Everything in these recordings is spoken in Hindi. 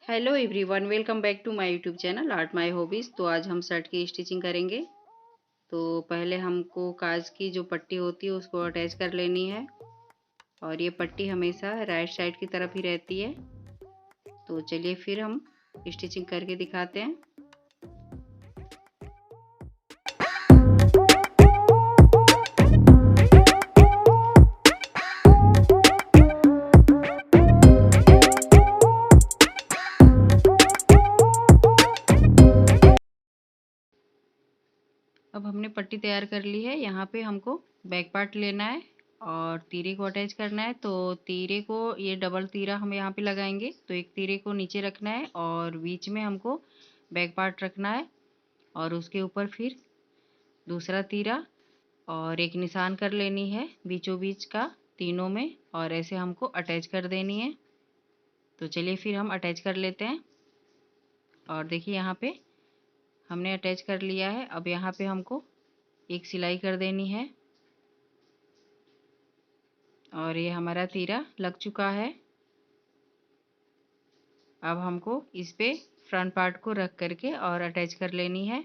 Hello everyone, welcome back to my YouTube channel art my hobbies. तो आज हम शर्ट की स्टिचिंग करेंगे। तो पहले हमको काज की जो पट्टी होती है उसको अटैच कर लेनी है, और ये पट्टी हमेशा राइट साइड की तरफ ही रहती है। तो चलिए फिर हम स्टिचिंग करके दिखाते हैं। अब हमने पट्टी तैयार कर ली है। यहाँ पे हमको बैक पार्ट लेना है और तीरे को अटैच करना है। तो तीरे को, ये डबल तीरा हम यहाँ पे लगाएंगे। तो एक तीरे को नीचे रखना है और बीच में हमको बैक पार्ट रखना है, और उसके ऊपर फिर दूसरा तीरा और एक निशान कर लेनी है बीचों बीच का तीनों में, और ऐसे हमको अटैच कर देनी है। तो चलिए फिर हम अटैच कर लेते हैं। और देखिए यहाँ पे हमने अटैच कर लिया है। अब यहाँ पे हमको एक सिलाई कर देनी है, और ये हमारा तीरा लग चुका है। अब हमको इस पे फ्रंट पार्ट को रख करके और अटैच कर लेनी है।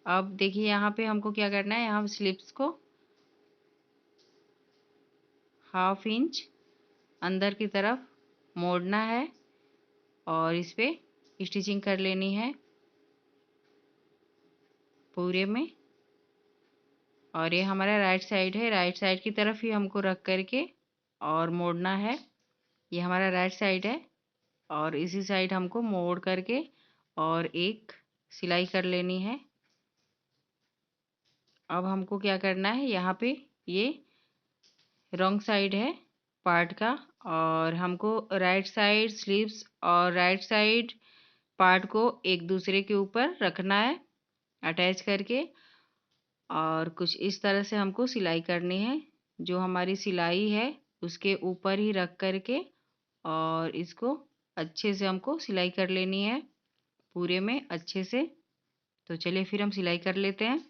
अब देखिए यहाँ पे हमको क्या करना है, यहाँ स्लिप्स को 1/2 इंच अंदर की तरफ मोड़ना है और इस पे स्टिचिंग कर लेनी है पूरे में। और ये हमारा राइट साइड है, राइट साइड की तरफ ही हमको रख करके और मोड़ना है। ये हमारा राइट साइड है, और इसी साइड हमको मोड़ करके और एक सिलाई कर लेनी है। अब हमको क्या करना है, यहाँ पे ये रॉन्ग साइड है पार्ट का, और हमको राइट साइड स्लीव्स और राइट साइड पार्ट को एक दूसरे के ऊपर रखना है अटैच करके, और कुछ इस तरह से हमको सिलाई करनी है। जो हमारी सिलाई है उसके ऊपर ही रख करके और इसको अच्छे से हमको सिलाई कर लेनी है पूरे में अच्छे से। तो चलिए फिर हम सिलाई कर लेते हैं।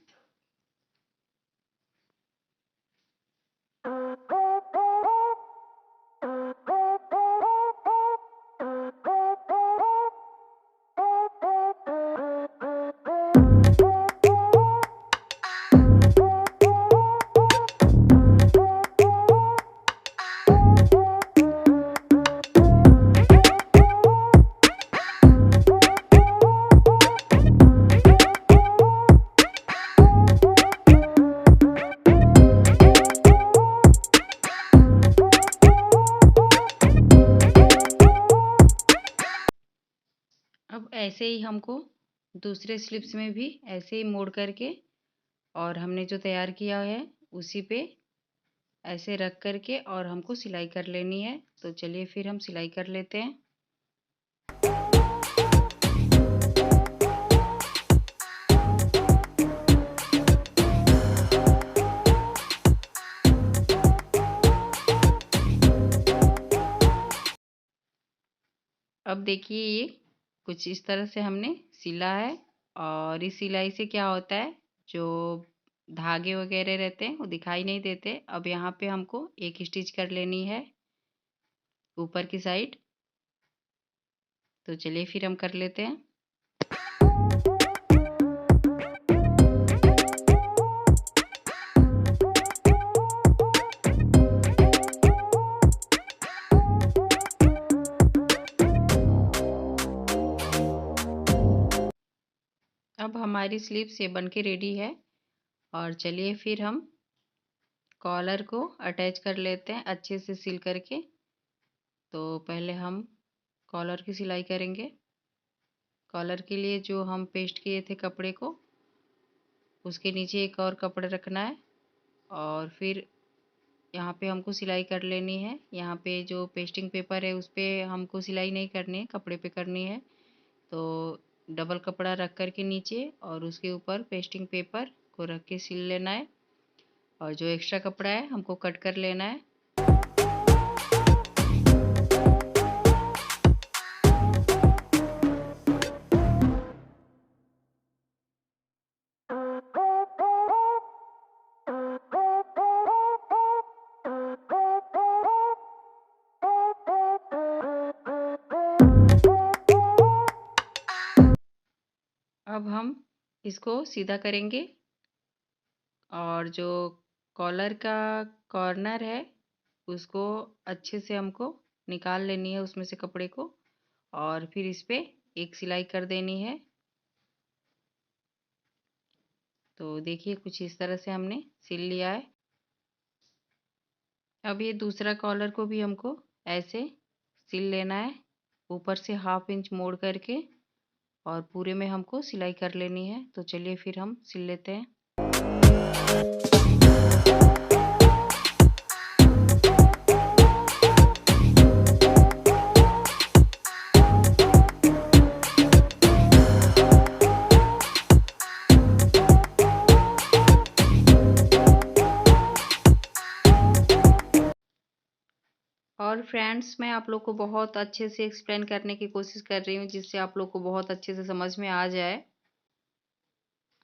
अब ऐसे ही हमको दूसरे स्लिप्स में भी ऐसे ही मोड़ करके, और हमने जो तैयार किया है उसी पे ऐसे रख करके और हमको सिलाई कर लेनी है। तो चलिए फिर हम सिलाई कर लेते हैं। अब देखिए ये कुछ इस तरह से हमने सिला है, और इस सिलाई से क्या होता है, जो धागे वगैरह रहते हैं वो दिखाई नहीं देते। अब यहाँ पे हमको एक स्टिच कर लेनी है ऊपर की साइड। तो चलिए फिर हम कर लेते हैं। अब हमारी स्लीव्स ये बन के रेडी है, और चलिए फिर हम कॉलर को अटैच कर लेते हैं अच्छे से सिल करके। तो पहले हम कॉलर की सिलाई करेंगे। कॉलर के लिए जो हम पेस्ट किए थे कपड़े को, उसके नीचे एक और कपड़ा रखना है, और फिर यहाँ पे हमको सिलाई कर लेनी है। यहाँ पे जो पेस्टिंग पेपर है उस पर हमको सिलाई नहीं करनी है, कपड़े पे करनी है। तो डबल कपड़ा रख कर के नीचे और उसके ऊपर पेस्टिंग पेपर को रख के सिल लेना है, और जो एक्स्ट्रा कपड़ा है हमको कट कर लेना है। अब हम इसको सीधा करेंगे और जो कॉलर का कॉर्नर है उसको अच्छे से हमको निकाल लेनी है उसमें से कपड़े को, और फिर इस पे एक सिलाई कर देनी है। तो देखिए कुछ इस तरह से हमने सिल लिया है। अब ये दूसरा कॉलर को भी हमको ऐसे सिल लेना है, ऊपर से 1/2 इंच मोड़ करके, और पूरे में हमको सिलाई कर लेनी है। तो चलिए फिर हम सिल लेते हैं। और फ्रेंड्स, मैं आप लोग को बहुत अच्छे से एक्सप्लेन करने की कोशिश कर रही हूँ जिससे आप लोग को बहुत अच्छे से समझ में आ जाए।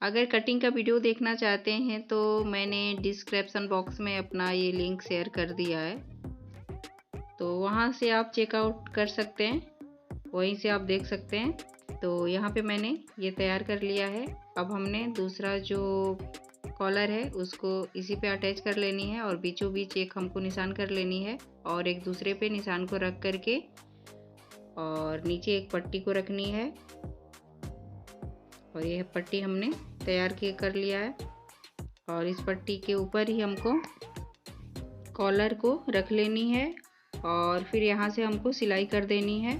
अगर कटिंग का वीडियो देखना चाहते हैं तो मैंने डिस्क्रिप्शन बॉक्स में अपना ये लिंक शेयर कर दिया है, तो वहाँ से आप चेकआउट कर सकते हैं, वहीं से आप देख सकते हैं। तो यहाँ पे मैंने ये तैयार कर लिया है। अब हमने दूसरा जो कॉलर है उसको इसी पे अटैच कर लेनी है, और बीचों बीच एक हमको निशान कर लेनी है, और एक दूसरे पे निशान को रख करके और नीचे एक पट्टी को रखनी है। और यह पट्टी हमने तैयार कर लिया है, और इस पट्टी के ऊपर ही हमको कॉलर को रख लेनी है, और फिर यहाँ से हमको सिलाई कर देनी है।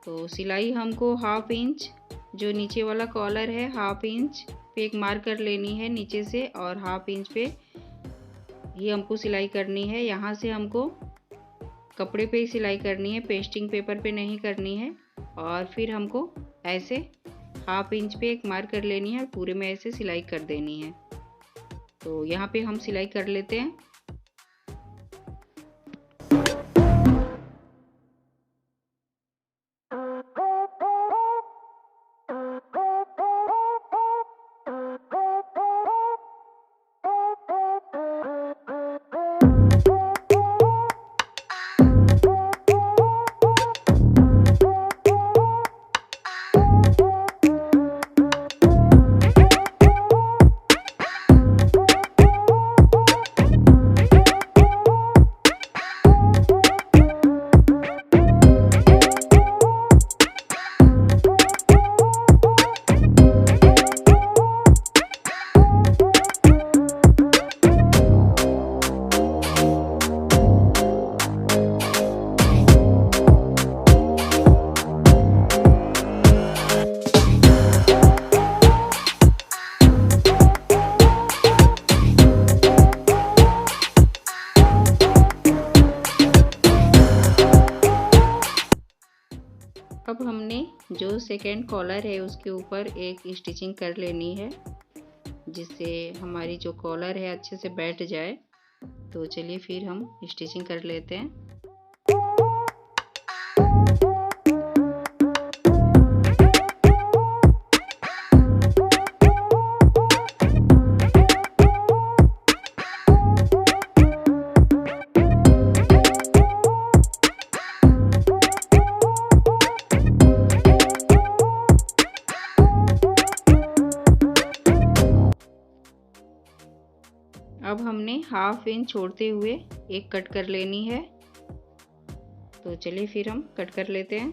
तो सिलाई हमको 1/2 इंच, जो नीचे वाला कॉलर है 1/2 इंच पे एक मार्क कर लेनी है नीचे से, और 1/2 इंच पे ही हमको सिलाई करनी है। यहाँ से हमको कपड़े पे ही सिलाई करनी है, पेस्टिंग पेपर पे नहीं करनी है। और फिर हमको ऐसे 1/2 इंच पे एक मार्क कर लेनी है और पूरे में ऐसे सिलाई कर देनी है। तो यहाँ पे हम सिलाई कर लेते हैं। अब हमने जो सेकेंड कॉलर है उसके ऊपर एक स्टिचिंग कर लेनी है, जिससे हमारी जो कॉलर है अच्छे से बैठ जाए। तो चलिए फिर हम स्टिचिंग कर लेते हैं। अब हमने 1/2 इंच छोड़ते हुए एक कट कर लेनी है। तो चलिए फिर हम कट कर लेते हैं।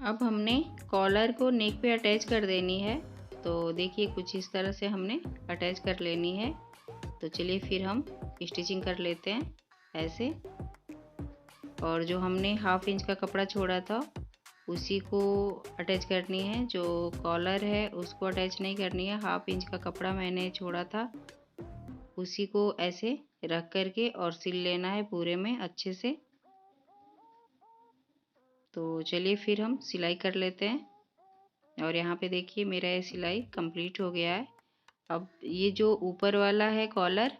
अब हमने कॉलर को नेक पे अटैच कर देनी है। तो देखिए कुछ इस तरह से हमने अटैच कर लेनी है। तो चलिए फिर हम स्टिचिंग कर लेते हैं ऐसे। और जो हमने 1/2 इंच का कपड़ा छोड़ा था उसी को अटैच करनी है, जो कॉलर है उसको अटैच नहीं करनी है। 1/2 इंच का कपड़ा मैंने छोड़ा था उसी को ऐसे रख करके और सिल लेना है पूरे में अच्छे से। तो चलिए फिर हम सिलाई कर लेते हैं। और यहाँ पे देखिए मेरा ये सिलाई कंप्लीट हो गया है। अब ये जो ऊपर वाला है कॉलर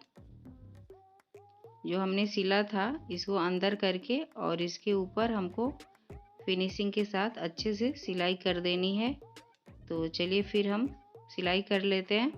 जो हमने सिला था इसको अंदर करके और इसके ऊपर हमको फिनिशिंग के साथ अच्छे से सिलाई कर देनी है। तो चलिए फिर हम सिलाई कर लेते हैं।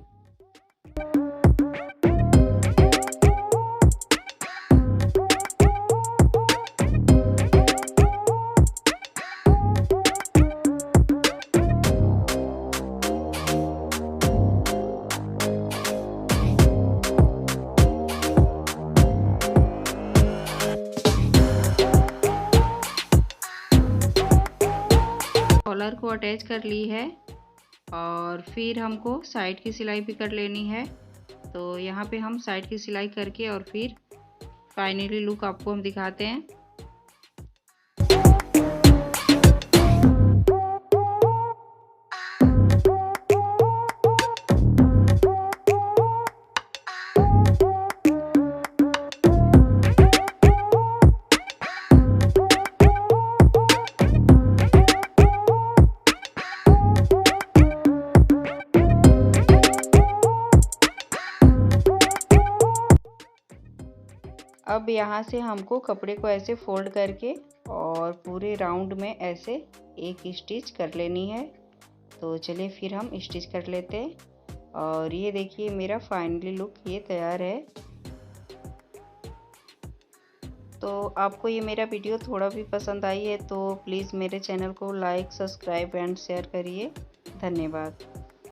कॉलर को अटैच कर ली है और फिर हमको साइड की सिलाई भी कर लेनी है। तो यहाँ पे हम साइड की सिलाई करके और फिर फाइनली लुक आपको हम दिखाते हैं। अब यहाँ से हमको कपड़े को ऐसे फोल्ड करके और पूरे राउंड में ऐसे एक स्टिच कर लेनी है। तो चलिए फिर हम स्टिच कर लेते हैं। और ये देखिए मेरा फाइनली लुक ये तैयार है। तो आपको ये मेरा वीडियो थोड़ा भी पसंद आई है तो प्लीज़ मेरे चैनल को लाइक, सब्सक्राइब एंड शेयर करिए। धन्यवाद।